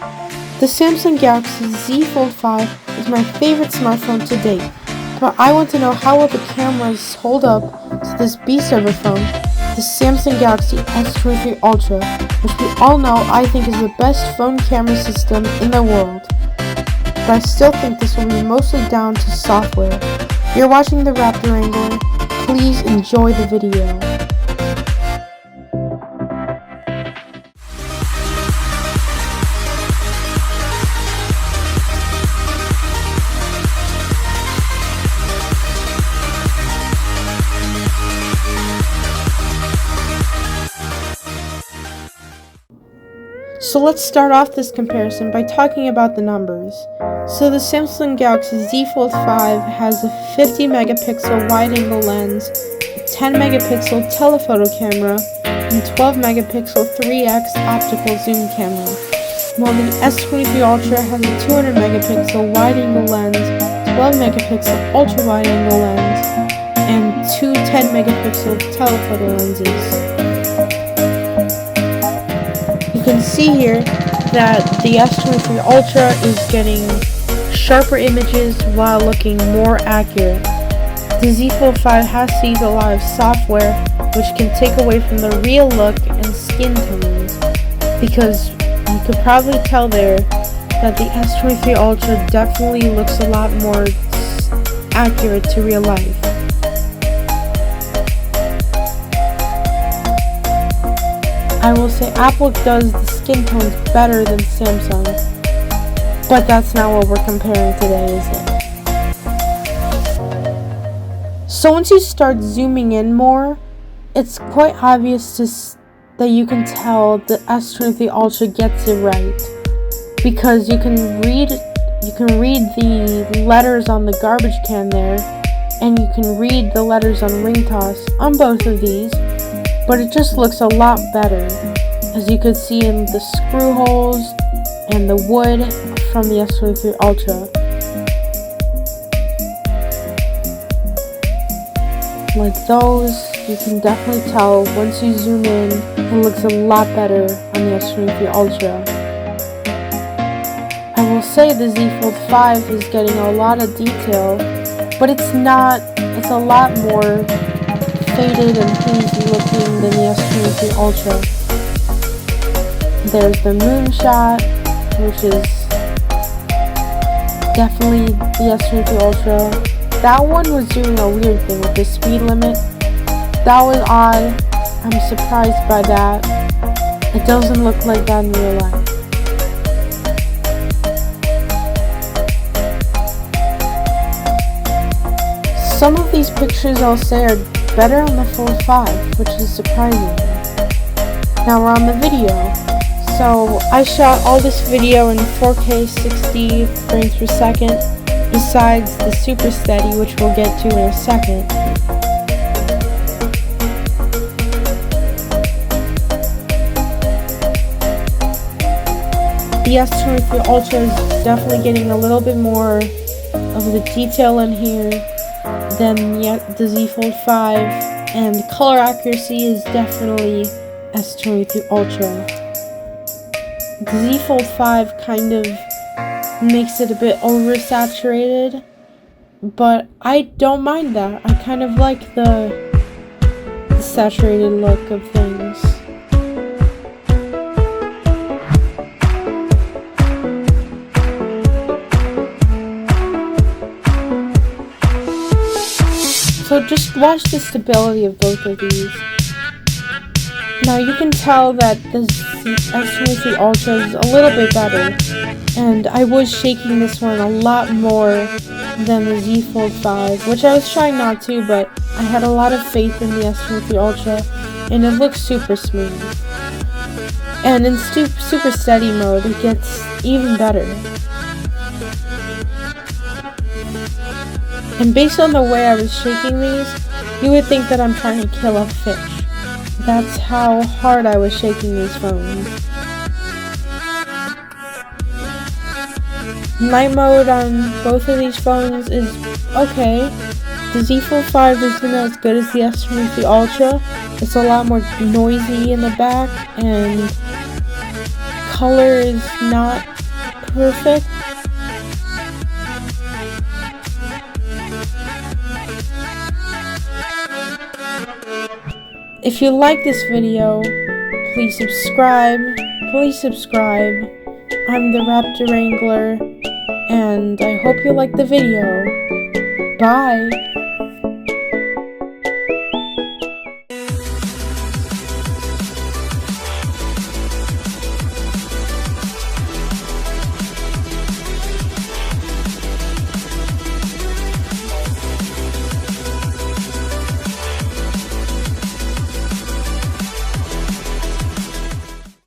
The Samsung Galaxy Z Fold 5 is my favorite smartphone to date, but I want to know how will the cameras hold up to this beast of a phone, the Samsung Galaxy S23 Ultra, which we all know I think is the best phone camera system in the world. But I still think this will be mostly down to software. If you're watching the TheRaptorWrangler, please enjoy the video. So let's start off this comparison by talking about the numbers. So the Samsung Galaxy Z Fold 5 has a 50 megapixel wide-angle lens, a 10 megapixel telephoto camera, and 12 megapixel 3x optical zoom camera, while the S23 Ultra has a 200 megapixel wide-angle lens, 12 megapixel ultra-wide-angle lens, and two 10 megapixel telephoto lenses. You can see here that the S23 Ultra is getting sharper images while looking more accurate. The Z Fold 5 has to use a lot of software which can take away from the real look and skin tones, because you could probably tell there that the S23 Ultra definitely looks a lot more accurate to real life. I will say Apple does the skin tones better than Samsung, but that's not what we're comparing today, is it? So once you start zooming in more, it's quite obvious that you can tell the S23 Ultra gets it right, because you can read the letters on the garbage can there, and you can read the letters on ring toss on both of these. But it just looks a lot better, as you could see in the screw holes and the wood from the S23 Ultra. Like those, you can definitely tell once you zoom in, it looks a lot better on the S23 Ultra. I will say the Z Fold 5 is getting a lot of detail, but it's a lot more faded and hazy looking than the S23 Ultra. There's the moonshot, which is definitely the S23 Ultra. That one was doing a weird thing with the speed limit. That was odd. I'm surprised by that. It doesn't look like that in real life. Some of these pictures I'll say are better on the Fold 5, which is surprising. Now we're on the video. So I shot all this video in 4K 60 frames per second, besides the Super Steady, which we'll get to in a second. The S23 Ultra is definitely getting a little bit more of the detail in here than the Z Fold 5, and color accuracy is definitely S23 Ultra. The Z Fold 5 kind of makes it a bit oversaturated, but I don't mind that. I kind of like the saturated look of things. So just watch the stability of both of these. Now you can tell that the S23 Ultra is a little bit better, and I was shaking this one a lot more than the Z Fold 5, which I was trying not to, but I had a lot of faith in the S23 Ultra, and it looks super smooth. And in super steady mode, it gets even better. And based on the way I was shaking these, you would think that I'm trying to kill a fish. That's how hard I was shaking these phones. Night mode on both of these phones is okay. The Z Fold 5 isn't as good as the S23 Ultra. It's a lot more noisy in the back, and color is not perfect. If you like this video, please subscribe. I'm the Raptor Wrangler, and I hope you like the video. Bye!